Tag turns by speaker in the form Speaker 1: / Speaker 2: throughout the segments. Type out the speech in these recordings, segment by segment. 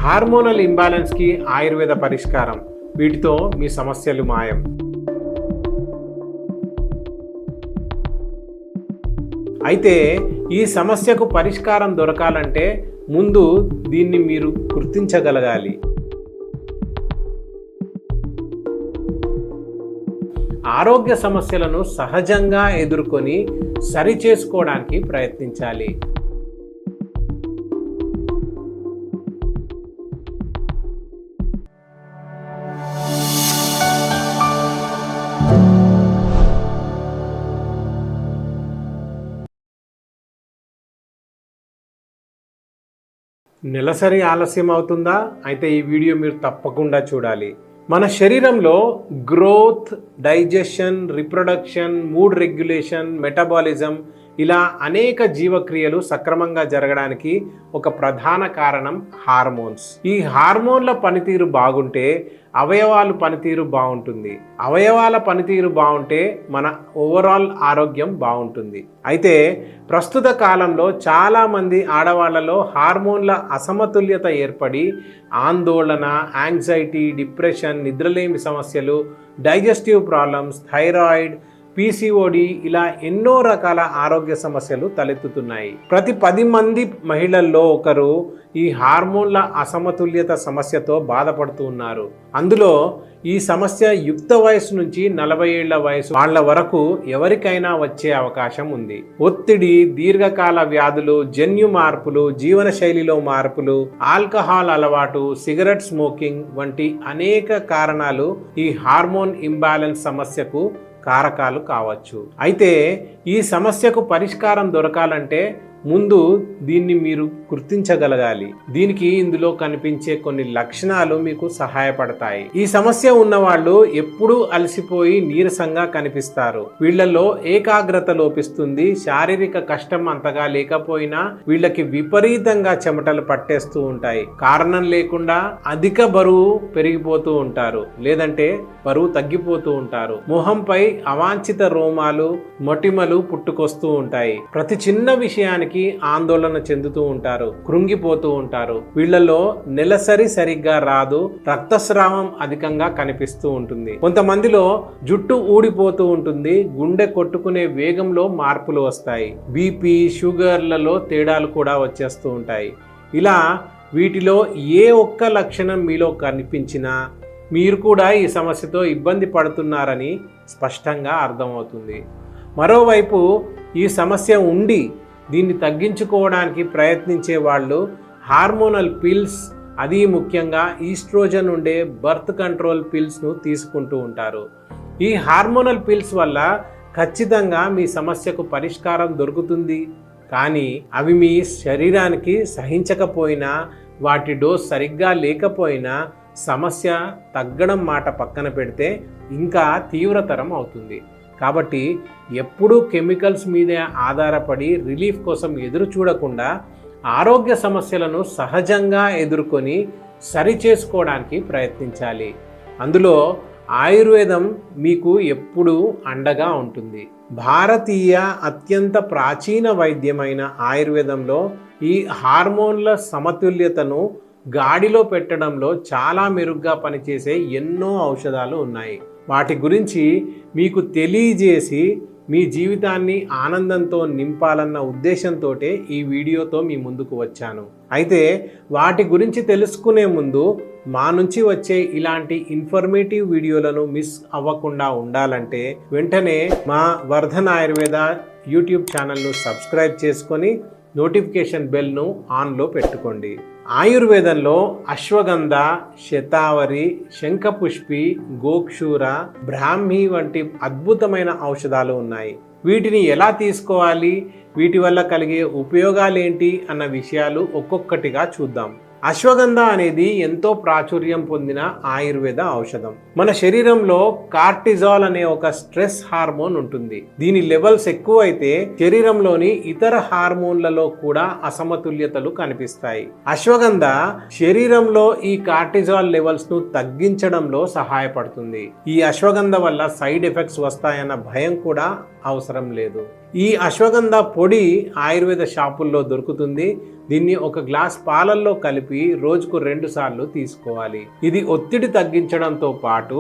Speaker 1: Hormonal ఇంబ్యాలెన్స్కి Ayurveda పరిష్కారం. వీటితో మీ సమస్యలు మాయం. అయితే ఈ సమస్యకు పరిష్కారం దొరకాలంటే ముందు దీన్ని మీరు గుర్తించగలగాలి. ఆరోగ్య సమస్యలను సహజంగా ఎదుర్కొని సరిచేసుకోవడానికి ప్రయత్నించాలి. నెలసరి ఆలస్యం అవుతుందా? అయితే ఈ వీడియో మీరు తప్పకుండా చూడాలి. మన శరీరంలో growth, digestion, reproduction, mood regulation, metabolism ఇలా అనేక జీవక్రియలు సక్రమంగా జరగడానికి ఒక ప్రధాన కారణం హార్మోన్స్. ఈ హార్మోన్ల పనితీరు బాగుంటే అవయవాల పనితీరు బాగుంటుంది. అవయవాల పనితీరు బాగుంటే మన ఓవరాల్ ఆరోగ్యం బాగుంటుంది. అయితే ప్రస్తుత కాలంలో చాలామంది ఆడవాళ్లలో హార్మోన్ల అసమతుల్యత ఏర్పడి ఆందోళన, యాంగ్జైటీ, డిప్రెషన్, నిద్రలేమి సమస్యలు, డైజెస్టివ్ ప్రాబ్లమ్స్, థైరాయిడ్, పీసీఓడి ఇలా ఎన్నో రకాల ఆరోగ్య సమస్యలు తలెత్తుతున్నాయి. ప్రతి 10 మంది మహిళల్లో ఒకరు ఈ హార్మోన్ల అసమతుల్యత సమస్యతో బాధపడుతూ ఉన్నారు. అందులో ఈ సమస్య యుక్త వయసు నుంచి 40 ఏళ్ల వయసు వాళ్ళ వరకు ఎవరికైనా వచ్చే అవకాశం ఉంది. ఒత్తిడి, దీర్ఘకాల వ్యాధులు, జన్యు మార్పులు, జీవనశైలిలో మార్పులు, ఆల్కహాల్ అలవాటు, సిగరెట్ స్మోకింగ్ వంటి అనేక కారణాలు ఈ హార్మోన్ ఇంబ్యాలెన్స్ సమస్యకు కారకాలు కావచ్చు. అయితే ఈ సమస్యకు పరిష్కారం దొరకాలంటే ముందు దీన్ని మీరు గుర్తించగలగాలి. దీనికి ఇందులో కనిపించే కొన్ని లక్షణాలు మీకు సహాయపడతాయి. ఈ సమస్య ఉన్నవాళ్ళు ఎప్పుడూ అలసిపోయి నీరసంగా కనిపిస్తారు. వీళ్లలో ఏకాగ్రత లోపిస్తుంది. శారీరక కష్టం అంతగా లేకపోయినా వీళ్ళకి విపరీతంగా చెమటలు పట్టేస్తూ ఉంటాయి. కారణం లేకుండా అధిక బరువు పెరిగిపోతూ ఉంటారు, లేదంటే బరువు తగ్గిపోతూ ఉంటారు. మొహంపై అవాంఛిత రోమాలు, మొటిమలు పుట్టుకొస్తూ ఉంటాయి. ప్రతి చిన్న విషయానికి ఆందోళన చెందుతూ ఉంటారు, కృంగిపోతూ ఉంటారు. వీళ్లలో నెలసరి సరిగ్గా రాదు, రక్తస్రావం అధికంగా కనిపిస్తూ ఉంటుంది. కొంతమందిలో జుట్టు ఊడిపోతూ ఉంటుంది, గుండె కొట్టుకునే వేగంలో మార్పులు వస్తాయి, బీపీ, షుగర్లలో తేడాలు కూడా వచ్చేస్తూ ఉంటాయి. ఇలా వీటిలో ఏ ఒక్క లక్షణం మీలో కనిపించినా మీరు కూడా ఈ సమస్యతో ఇబ్బంది పడుతున్నారని స్పష్టంగా అర్థమవుతుంది. మరోవైపు ఈ సమస్య ఉండి దీన్ని తగ్గించుకోవడానికి ప్రయత్నించే వాళ్ళు హార్మోనల్ పిల్స్, అది ముఖ్యంగా ఈస్ట్రోజన్ ఉండే బర్త్ కంట్రోల్ పిల్స్ను తీసుకుంటూ ఉంటారు. ఈ హార్మోనల్ పిల్స్ వల్ల ఖచ్చితంగా మీ సమస్యకు పరిష్కారం దొరుకుతుంది. కానీ అవి మీ శరీరానికి సహించకపోయినా, వాటి డోస్ సరిగ్గా లేకపోయినా సమస్య తగ్గడం మాట పక్కన పెడితే ఇంకా తీవ్రతరం అవుతుంది. కాబట్టి ఎప్పుడూ కెమికల్స్ మీదే ఆధారపడి రిలీఫ్ కోసం ఎదురు చూడకుండా ఆరోగ్య సమస్యలను సహజంగా ఎదుర్కొని సరిచేసుకోవడానికి ప్రయత్నించాలి. అందులో ఆయుర్వేదం మీకు ఎప్పుడూ అండగా ఉంటుంది. భారతీయ అత్యంత ప్రాచీన వైద్యమైన ఆయుర్వేదంలో ఈ హార్మోన్ల సమతుల్యతను గాడిలో పెట్టడంలో చాలా మెరుగ్గా పనిచేసే ఎన్నో ఔషధాలు ఉన్నాయి. వాటి గురించి మీకు తెలియజేసి మీ జీవితాన్ని ఆనందంతో నింపాలన్న ఉద్దేశంతో ఈ వీడియోతో మీ ముందుకు వచ్చాను. అయితే వాటి గురించి తెలుసుకునే ముందు మా నుంచి వచ్చే ఇలాంటి ఇన్ఫర్మేటివ్ వీడియోలను మిస్ అవ్వకుండా ఉండాలంటే వెంటనే మా వర్ధన్ ఆయుర్వేద యూట్యూబ్ ఛానల్ను సబ్స్క్రైబ్ చేసుకొని నోటిఫికేషన్ బెల్ను ఆన్లో పెట్టుకోండి. ఆయుర్వేదంలో అశ్వగంధ, శతావరి, శంఖపుష్పి, గోక్షూర, బ్రాహ్మి వంటి అద్భుతమైన ఔషధాలు ఉన్నాయి. వీటిని ఎలా తీసుకోవాలి, వీటి వల్ల కలిగే ఉపయోగాలేంటి అన్న విషయాలు ఒక్కొక్కటిగా చూద్దాం. అశ్వగంధ అనేది ఎంతో ప్రాచుర్యం పొందిన ఆయుర్వేద ఔషధం. మన శరీరంలో కార్టిజాల్ అనే ఒక స్ట్రెస్ హార్మోన్ ఉంటుంది. దీని లెవెల్స్ ఎక్కువైతే శరీరంలోని ఇతర హార్మోన్లలో కూడా అసమతుల్యతలు కనిపిస్తాయి. అశ్వగంధ శరీరంలో ఈ కార్టిజాల్ లెవెల్స్ ను తగ్గించడంలో సహాయపడుతుంది. ఈ అశ్వగంధ వల్ల సైడ్ ఎఫెక్ట్స్ వస్తాయన్న భయం కూడా అవసరం లేదు. ఈ అశ్వగంధ పొడి ఆయుర్వేద షాపుల్లో దొరుకుతుంది. దీన్ని ఒక గ్లాస్ పాలల్లో కలిపి రోజుకు 2 సార్లు తీసుకోవాలి. ఇది ఒత్తిడి తగ్గించడంతో పాటు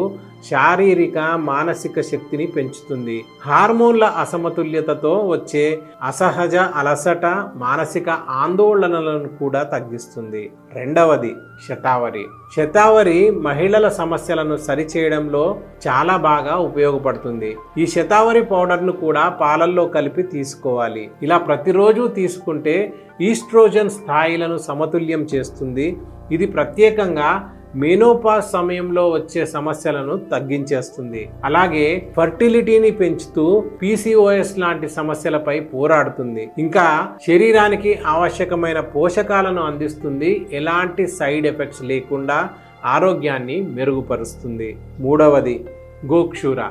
Speaker 1: శారీరక మానసిక శక్తిని పెంచుతుంది. హార్మోన్ల అసమతుల్యతతో వచ్చే అసహజ అలసట, మానసిక ఆందోళనలను కూడా తగ్గిస్తుంది. రెండవది శతావరి. శతావరి మహిళల సమస్యలను సరిచేయడంలో చాలా బాగా ఉపయోగపడుతుంది. ఈ శతావరి పౌడర్ను కూడా పాలల్లో కలిపి తీసుకోవాలి. ఇలా ప్రతిరోజు తీసుకుంటే ఈస్ట్రోజన్ స్థాయిలను సమతుల్యం చేస్తుంది. ఇది ప్రత్యేకంగా మెనోపాజ్ సమయంలో వచ్చే సమస్యలను తగ్గించేస్తుంది. అలాగే ఫర్టిలిటీని పెంచుతూ PCOS లాంటి సమస్యలపై పోరాడుతుంది. ఇంకా శరీరానికి ఆవశ్యకమైన పోషకాలను అందిస్తుంది. ఎలాంటి సైడ్ ఎఫెక్ట్స్ లేకుండా ఆరోగ్యాన్ని మెరుగుపరుస్తుంది. మూడవది గోక్షూర.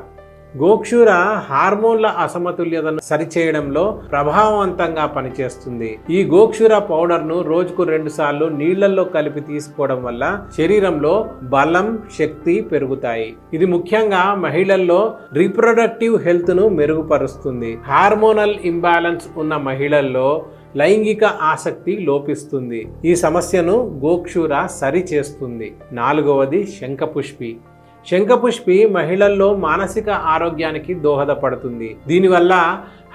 Speaker 1: గోక్షూర హార్మోన్ల అసమతుల్యతను సరిచేయడంలో ప్రభావవంతంగా పనిచేస్తుంది. ఈ గోక్షూర పౌడర్ను రోజుకు 2 సార్లు నీళ్లలో కలిపి తీసుకోవడం వల్ల శరీరంలో బలం, శక్తి పెరుగుతాయి. ఇది ముఖ్యంగా మహిళల్లో రీప్రొడక్టివ్ హెల్త్ ను మెరుగుపరుస్తుంది. హార్మోనల్ ఇంబ్యాలెన్స్ ఉన్న మహిళల్లో లైంగిక ఆసక్తి లోపిస్తుంది. ఈ సమస్యను గోక్షూర సరి చేస్తుంది. నాలుగవది శంఖపుష్పి. శంఖపుష్పి మహిళల్లో మానసిక ఆరోగ్యానికి దోహదపడుతుంది. దీనివల్ల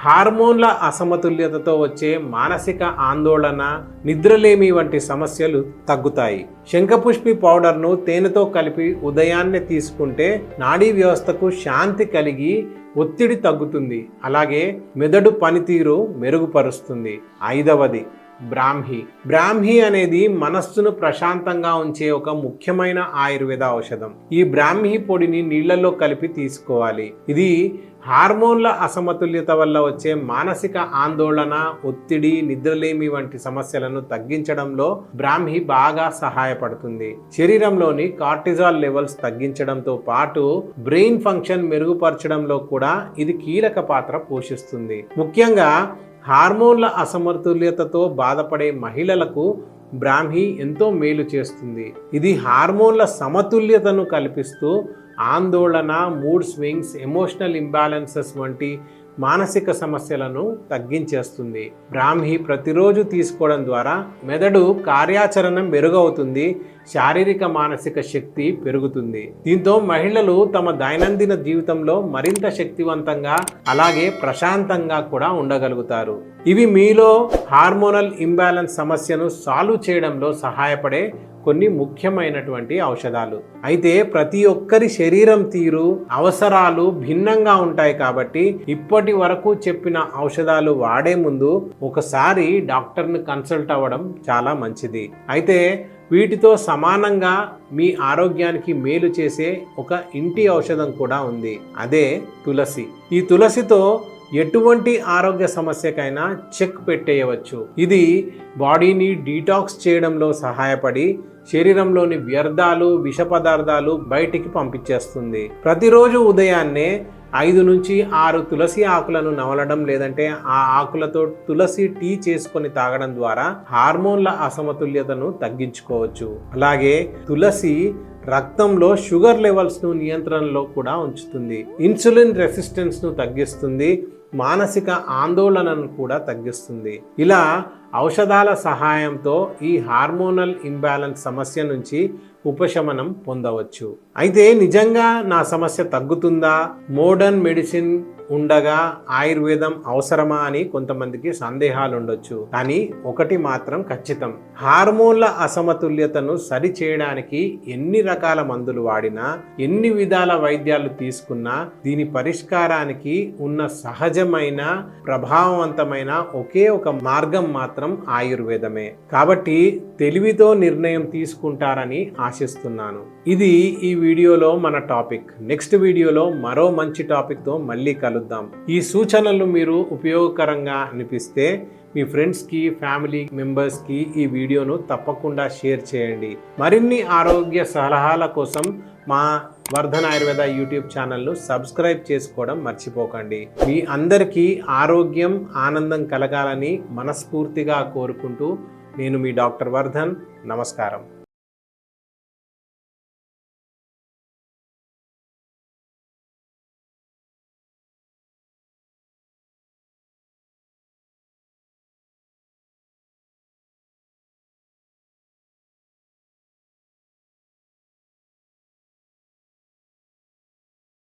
Speaker 1: హార్మోన్ల అసమతుల్యతతో వచ్చే మానసిక ఆందోళన, నిద్రలేమి వంటి సమస్యలు తగ్గుతాయి. శంఖపుష్పి పౌడర్ను తేనెతో కలిపి ఉదయాన్నే తీసుకుంటే నాడీ వ్యవస్థకు శాంతి కలిగి ఒత్తిడి తగ్గుతుంది. అలాగే మెదడు పనితీరు మెరుగుపరుస్తుంది. ఐదవది బ్రాహ్మి. బ్రాహ్మి అనేది మనస్సును ప్రశాంతంగా ఉంచే ఒక ముఖ్యమైన ఆయుర్వేద ఔషధం. ఈ బ్రాహ్మి పొడిని నీళ్లలో కలిపి తీసుకోవాలి. ఇది హార్మోన్ల అసమతుల్యత వల్ల వచ్చే మానసిక ఆందోళన, ఒత్తిడి, నిద్రలేమి వంటి సమస్యలను తగ్గించడంలో బ్రాహ్మి బాగా సహాయపడుతుంది. శరీరంలోని కార్టిజాల్ లెవెల్స్ తగ్గించడంతో పాటు బ్రెయిన్ ఫంక్షన్ మెరుగుపరచడంలో కూడా ఇది కీలక పాత్ర పోషిస్తుంది. ముఖ్యంగా హార్మోన్ల అసమతుల్యతతో బాధపడే మహిళలకు బ్రాహ్మి ఎంతో మేలు చేస్తుంది. ఇది హార్మోన్ల సమతుల్యతను కల్పిస్తూ ఆందోళన, మూడ్ స్వింగ్స్, ఎమోషనల్ ఇంబ్యాలెన్సెస్ వంటి మానసిక సమస్యలను తగ్గించేస్తుంది. బ్రాహ్మి ప్రతిరోజు తీసుకోవడం ద్వారా మెదడు కార్యాచరణ మెరుగవుతుంది, శారీరక మానసిక శక్తి పెరుగుతుంది. దీంతో మహిళలు తమ దైనందిన జీవితంలో మరింత శక్తివంతంగా అలాగే ప్రశాంతంగా కూడా ఉండగలుగుతారు. ఇవి మీలో హార్మోనల్ ఇంబ్యాలెన్స్ సమస్యను సాల్వ్ చేయడంలో సహాయపడే కొన్ని ముఖ్యమైనటువంటి ఔషధాలు. అయితే ప్రతి ఒక్కరి శరీరం తీరు, అవసరాలు భిన్నంగా ఉంటాయి కాబట్టి ఇప్పటి వరకు చెప్పిన ఔషధాలు వాడే ముందు ఒకసారి డాక్టర్ని కన్సల్ట్ అవ్వడం చాలా మంచిది. అయితే వీటితో సమానంగా మీ ఆరోగ్యానికి మేలు చేసే ఒక ఇంటి ఔషధం కూడా ఉంది. అదే తులసి. ఈ తులసితో ఎటువంటి ఆరోగ్య సమస్యకైనా చెక్ పెట్టేయవచ్చు. ఇది బాడీని డీటాక్స్ చేయడంలో సహాయపడి శరీరంలోని వ్యర్థాలు, విష పదార్థాలు బయటికి పంపించేస్తుంది. ప్రతిరోజు ఉదయాన్నే 5 నుంచి 6 తులసి ఆకులను నవలడం లేదంటే ఆ ఆకులతో తులసి టీ చేసుకొని తాగడం ద్వారా హార్మోన్ల అసమతుల్యతను తగ్గించుకోవచ్చు. అలాగే తులసి రక్తంలో షుగర్ లెవెల్స్ను నియంత్రణలో కూడా ఉంచుతుంది. ఇన్సులిన్ రెసిస్టెన్స్ను తగ్గిస్తుంది. మానసిక ఆందోళనను కూడా తగ్గిస్తుంది. ఇలా ఔషధాల సహాయంతో ఈ హార్మోనల్ ఇంబ్యాలెన్స్ సమస్య నుంచి ఉపశమనం పొందవచ్చు. అయితే నిజంగా నా సమస్య తగ్గుతుందా, మోడర్న్ మెడిసిన్ ఉండగా ఆయుర్వేదం అవసరమా అని కొంతమందికి సందేహాలు ఉండొచ్చు. కానీ ఒకటి మాత్రం ఖచ్చితం, హార్మోన్ల అసమతుల్యతను సరి చేయడానికి ఎన్ని రకాల మందులు వాడినా, ఎన్ని విధాల వైద్యాలు తీసుకున్నా దీని పరిష్కారానికి ఉన్న సహజమైన, ప్రభావవంతమైన ఒకే ఒక మార్గం మాత్రం ఆయుర్వేదమే. కాబట్టి తెలివితో నిర్ణయం తీసుకుంటారని ఆశిస్తున్నాను. ఇది ఈ వీడియోలో మన టాపిక్. నెక్స్ట్ వీడియోలో మరో మంచి టాపిక్తో మళ్ళీ కలుద్దాం. ఈ సూచనలు మీరు ఉపయోగకరంగా అనిపిస్తే మీ ఫ్రెండ్స్కి, ఫ్యామిలీ మెంబర్స్కి ఈ వీడియోను తప్పకుండా షేర్ చేయండి. మరిన్ని ఆరోగ్య సలహాల కోసం మా వర్ధన్ ఆయుర్వేద యూట్యూబ్ ఛానల్ను సబ్స్క్రైబ్ చేసుకోవడం మర్చిపోకండి. మీ అందరికీ ఆరోగ్యం, ఆనందం కలగాలని మనస్ఫూర్తిగా కోరుకుంటూ నేను మీ డాక్టర్ వర్ధన్. నమస్కారం.